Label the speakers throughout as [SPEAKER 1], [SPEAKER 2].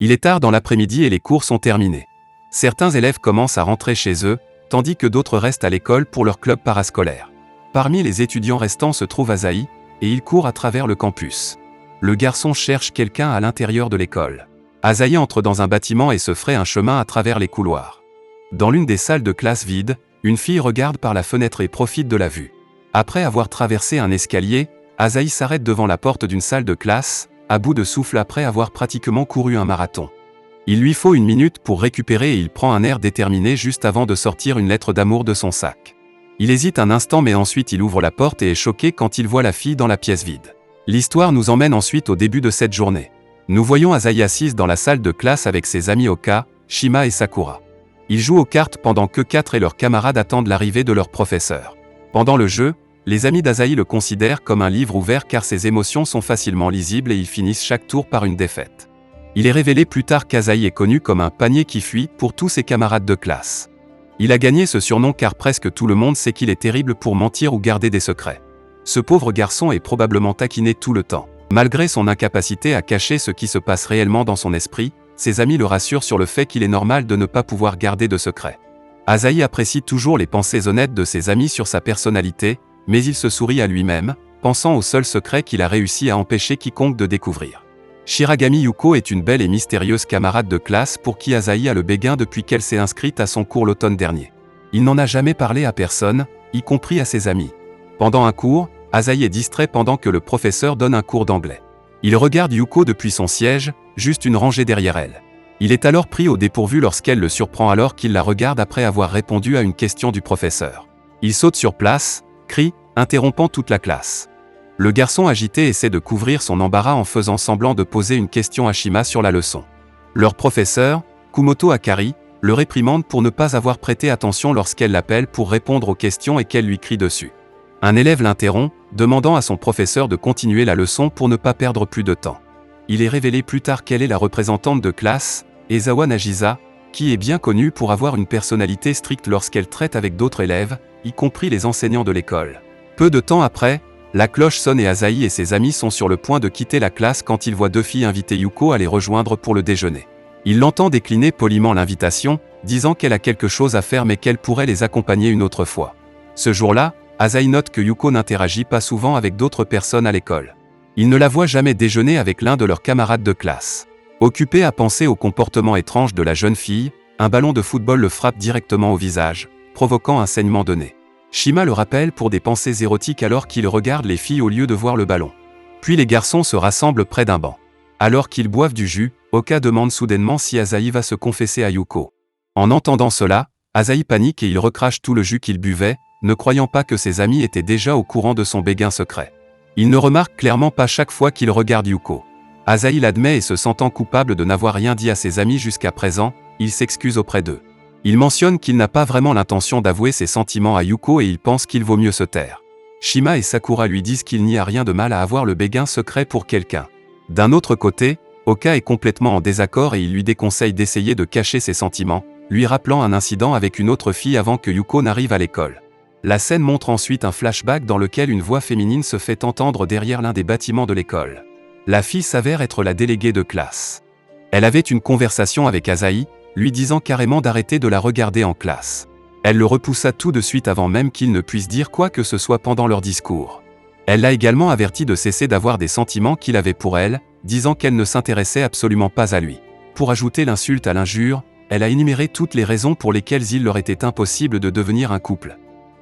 [SPEAKER 1] Il est tard dans l'après-midi et les cours sont terminés. Certains élèves commencent à rentrer chez eux, tandis que d'autres restent à l'école pour leur club parascolaire. Parmi les étudiants restants se trouve Asahi, et il court à travers le campus. Le garçon cherche quelqu'un à l'intérieur de l'école. Asahi entre dans un bâtiment et se fraye un chemin à travers les couloirs. Dans l'une des salles de classe vides, une fille regarde par la fenêtre et profite de la vue. Après avoir traversé un escalier, Asahi s'arrête devant la porte d'une salle de classe, à bout de souffle après avoir pratiquement couru un marathon. Il lui faut 1 minute pour récupérer et il prend un air déterminé juste avant de sortir une lettre d'amour de son sac. Il hésite un instant mais ensuite il ouvre la porte et est choqué quand il voit la fille dans la pièce vide. L'histoire nous emmène ensuite au début de cette journée. Nous voyons Asahi assise dans la salle de classe avec ses amis Oka, Shima et Sakura. Ils jouent aux cartes pendant que 4 et leurs camarades attendent l'arrivée de leur professeur. Pendant le jeu, les amis d'Asahi le considèrent comme un livre ouvert car ses émotions sont facilement lisibles et ils finissent chaque tour par une défaite. Il est révélé plus tard qu'Asahi est connu comme un panier qui fuit pour tous ses camarades de classe. Il a gagné ce surnom car presque tout le monde sait qu'il est terrible pour mentir ou garder des secrets. Ce pauvre garçon est probablement taquiné tout le temps. Malgré son incapacité à cacher ce qui se passe réellement dans son esprit, ses amis le rassurent sur le fait qu'il est normal de ne pas pouvoir garder de secrets. Asahi apprécie toujours les pensées honnêtes de ses amis sur sa personnalité, mais il se sourit à lui-même, pensant au seul secret qu'il a réussi à empêcher quiconque de découvrir. Shiragami Yuko est une belle et mystérieuse camarade de classe pour qui Asahi a le béguin depuis qu'elle s'est inscrite à son cours l'automne dernier. Il n'en a jamais parlé à personne, y compris à ses amis. Pendant un cours, Asahi est distrait pendant que le professeur donne un cours d'anglais. Il regarde Yuko depuis son siège, juste une rangée derrière elle. Il est alors pris au dépourvu lorsqu'elle le surprend alors qu'il la regarde après avoir répondu à une question du professeur. Il saute sur place, crie, interrompant toute la classe. Le garçon agité essaie de couvrir son embarras en faisant semblant de poser une question à Shima sur la leçon. Leur professeur, Kumoto Akari, le réprimande pour ne pas avoir prêté attention lorsqu'elle l'appelle pour répondre aux questions et qu'elle lui crie dessus. Un élève l'interrompt, demandant à son professeur de continuer la leçon pour ne pas perdre plus de temps. Il est révélé plus tard qu'elle est la représentante de classe, Ezawa Nagisa, qui est bien connue pour avoir une personnalité stricte lorsqu'elle traite avec d'autres élèves, y compris les enseignants de l'école. Peu de temps après, la cloche sonne et Asahi et ses amis sont sur le point de quitter la classe quand ils voient 2 filles inviter Yuko à les rejoindre pour le déjeuner. Il l'entend décliner poliment l'invitation, disant qu'elle a quelque chose à faire mais qu'elle pourrait les accompagner une autre fois. Ce jour-là, Asahi note que Yuko n'interagit pas souvent avec d'autres personnes à l'école. Il ne la voit jamais déjeuner avec l'un de leurs camarades de classe. Occupé à penser au comportement étrange de la jeune fille, un ballon de football le frappe directement au visage, provoquant un saignement de nez. Shima le rappelle pour des pensées érotiques alors qu'il regarde les filles au lieu de voir le ballon. Puis les garçons se rassemblent près d'un banc. Alors qu'ils boivent du jus, Oka demande soudainement si Asahi va se confesser à Yuko. En entendant cela, Asahi panique et il recrache tout le jus qu'il buvait, ne croyant pas que ses amis étaient déjà au courant de son béguin secret. Il ne remarque clairement pas chaque fois qu'il regarde Yuko. Asahi l'admet et se sentant coupable de n'avoir rien dit à ses amis jusqu'à présent, il s'excuse auprès d'eux. Il mentionne qu'il n'a pas vraiment l'intention d'avouer ses sentiments à Yuko et il pense qu'il vaut mieux se taire. Shima et Sakura lui disent qu'il n'y a rien de mal à avoir le béguin secret pour quelqu'un. D'un autre côté, Oka est complètement en désaccord et il lui déconseille d'essayer de cacher ses sentiments, lui rappelant un incident avec une autre fille avant que Yuko n'arrive à l'école. La scène montre ensuite un flashback dans lequel une voix féminine se fait entendre derrière l'un des bâtiments de l'école. La fille s'avère être la déléguée de classe. Elle avait une conversation avec Asahi, lui disant carrément d'arrêter de la regarder en classe. Elle le repoussa tout de suite avant même qu'il ne puisse dire quoi que ce soit pendant leur discours. Elle l'a également averti de cesser d'avoir des sentiments qu'il avait pour elle, disant qu'elle ne s'intéressait absolument pas à lui. Pour ajouter l'insulte à l'injure, elle a énuméré toutes les raisons pour lesquelles il leur était impossible de devenir un couple.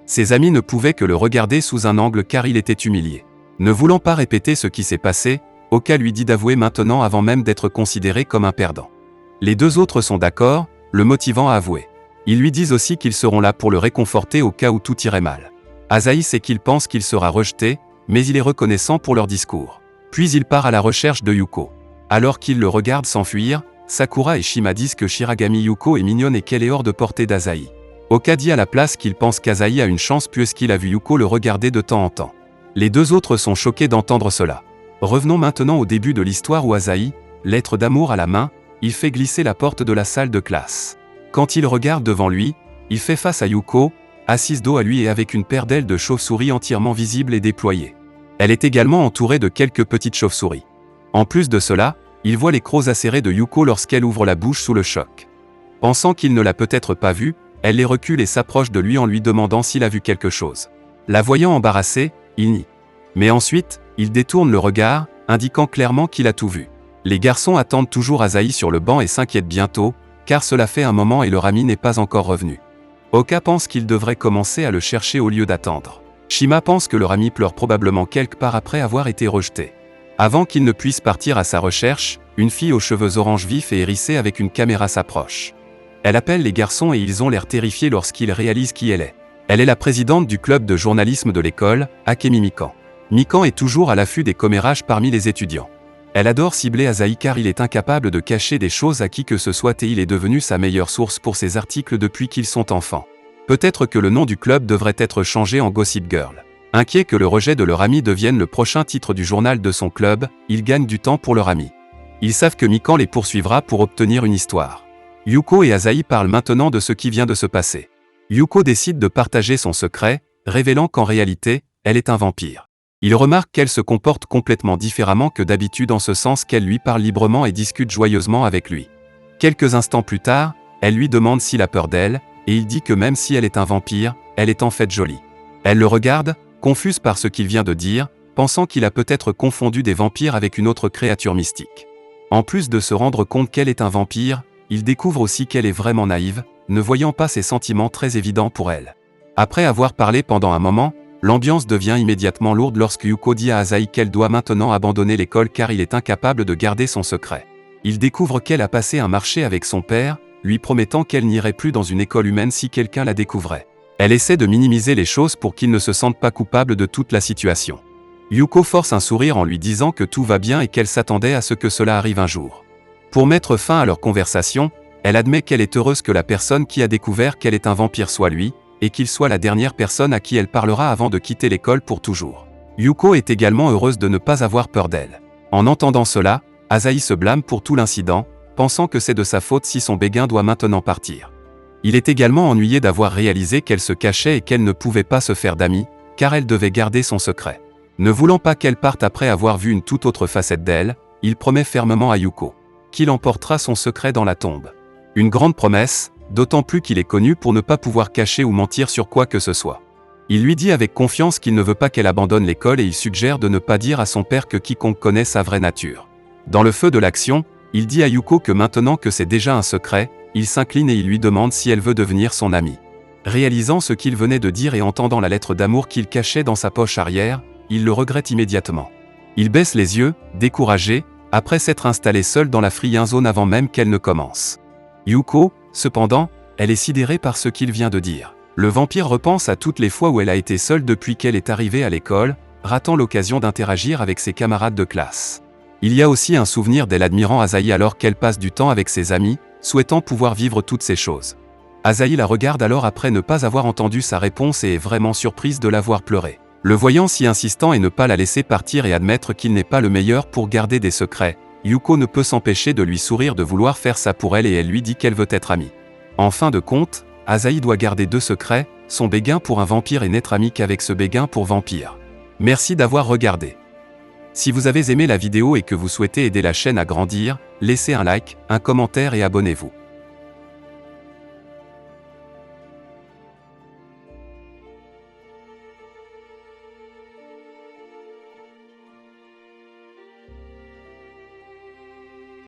[SPEAKER 1] Ses amis ne pouvaient que le regarder sous un angle car il était humilié. Ne voulant pas répéter ce qui s'est passé, Oka lui dit d'avouer maintenant avant même d'être considéré comme un perdant. Les 2 autres sont d'accord, le motivant à avouer. Ils lui disent aussi qu'ils seront là pour le réconforter au cas où tout irait mal. Asahi sait qu'il pense qu'il sera rejeté, mais il est reconnaissant pour leur discours. Puis il part à la recherche de Yuko. Alors qu'il le regarde s'enfuir, Sakura et Shima disent que Shiragami Yuko est mignonne et qu'elle est hors de portée d'Asahi. Oka dit à la place qu'il pense qu'Asahi a une chance puisqu'il a vu Yuko le regarder de temps en temps. Les 2 autres sont choqués d'entendre cela. Revenons maintenant au début de l'histoire où Asahi, lettre d'amour à la main, il fait glisser la porte de la salle de classe. Quand il regarde devant lui, il fait face à Yuko, assise dos à lui et avec une paire d'ailes de chauve-souris entièrement visible et déployée. Elle est également entourée de quelques petites chauves-souris. En plus de cela, Il voit les crocs acérés de Yuko lorsqu'elle ouvre la bouche sous le choc. Pensant qu'il ne l'a peut-être pas vue, elle les recule et s'approche de lui en lui demandant s'il a vu quelque chose. La voyant embarrassée, il nie. Mais ensuite, il détourne le regard, indiquant clairement qu'il a tout vu. Les garçons attendent toujours Asahi sur le banc et s'inquiètent bientôt, car cela fait un moment et leur ami n'est pas encore revenu. Oka pense qu'il devrait commencer à le chercher au lieu d'attendre. Shima pense que leur ami pleure probablement quelque part après avoir été rejeté. Avant qu'il ne puisse partir à sa recherche, une fille aux cheveux orange vifs et hérissés avec une caméra s'approche. Elle appelle les garçons et ils ont l'air terrifiés lorsqu'ils réalisent qui elle est. Elle est la présidente du club de journalisme de l'école, Akemi Mikan. Mikan est toujours à l'affût des commérages parmi les étudiants. Elle adore cibler Asahi car il est incapable de cacher des choses à qui que ce soit et il est devenu sa meilleure source pour ses articles depuis qu'ils sont enfants. Peut-être que le nom du club devrait être changé en Gossip Girl. Inquiet que le rejet de leur ami devienne le prochain titre du journal de son club, ils gagnent du temps pour leur ami. Ils savent que Mikan les poursuivra pour obtenir une histoire. Yuko et Asahi parlent maintenant de ce qui vient de se passer. Yuko décide de partager son secret, révélant qu'en réalité, elle est un vampire. Il remarque qu'elle se comporte complètement différemment que d'habitude en ce sens qu'elle lui parle librement et discute joyeusement avec lui. Quelques instants plus tard, elle lui demande s'il a peur d'elle, et il dit que même si elle est un vampire, elle est en fait jolie. Elle le regarde, confuse par ce qu'il vient de dire, pensant qu'il a peut-être confondu des vampires avec une autre créature mystique. En plus de se rendre compte qu'elle est un vampire, il découvre aussi qu'elle est vraiment naïve, ne voyant pas ses sentiments très évidents pour elle. Après avoir parlé pendant un moment, l'ambiance devient immédiatement lourde lorsque Yuko dit à Asahi qu'elle doit maintenant abandonner l'école car il est incapable de garder son secret. Il découvre qu'elle a passé un marché avec son père, lui promettant qu'elle n'irait plus dans une école humaine si quelqu'un la découvrait. Elle essaie de minimiser les choses pour qu'il ne se sente pas coupable de toute la situation. Yuko force un sourire en lui disant que tout va bien et qu'elle s'attendait à ce que cela arrive un jour. Pour mettre fin à leur conversation, elle admet qu'elle est heureuse que la personne qui a découvert qu'elle est un vampire soit lui, et qu'il soit la dernière personne à qui elle parlera avant de quitter l'école pour toujours. Yuko est également heureuse de ne pas avoir peur d'elle. En entendant cela, Asahi se blâme pour tout l'incident, pensant que c'est de sa faute si son béguin doit maintenant partir. Il est également ennuyé d'avoir réalisé qu'elle se cachait et qu'elle ne pouvait pas se faire d'amis, car elle devait garder son secret. Ne voulant pas qu'elle parte après avoir vu une toute autre facette d'elle, il promet fermement à Yuko qu'il emportera son secret dans la tombe. Une grande promesse, d'autant plus qu'il est connu pour ne pas pouvoir cacher ou mentir sur quoi que ce soit. Il lui dit avec confiance qu'il ne veut pas qu'elle abandonne l'école et il suggère de ne pas dire à son père que quiconque connaît sa vraie nature. Dans le feu de l'action, il dit à Yuko que maintenant que c'est déjà un secret, il s'incline et il lui demande si elle veut devenir son amie. Réalisant ce qu'il venait de dire et entendant la lettre d'amour qu'il cachait dans sa poche arrière, il le regrette immédiatement. Il baisse les yeux, découragé, après s'être installé seul dans la Free Zone avant même qu'elle ne commence. Yuko, cependant, elle est sidérée par ce qu'il vient de dire. Le vampire repense à toutes les fois où elle a été seule depuis qu'elle est arrivée à l'école, ratant l'occasion d'interagir avec ses camarades de classe. Il y a aussi un souvenir d'elle admirant Asahi alors qu'elle passe du temps avec ses amis, souhaitant pouvoir vivre toutes ces choses. Asahi la regarde alors après ne pas avoir entendu sa réponse et est vraiment surprise de la voir pleurer. Le voyant si insistant et ne pas la laisser partir et admettre qu'il n'est pas le meilleur pour garder des secrets, Yuko ne peut s'empêcher de lui sourire de vouloir faire ça pour elle et elle lui dit qu'elle veut être amie. En fin de compte, Asahi doit garder deux secrets, son béguin pour un vampire et n'être amie qu'avec ce béguin pour vampire. Merci d'avoir regardé. Si vous avez aimé la vidéo et que vous souhaitez aider la chaîne à grandir, laissez un like, un commentaire et abonnez-vous.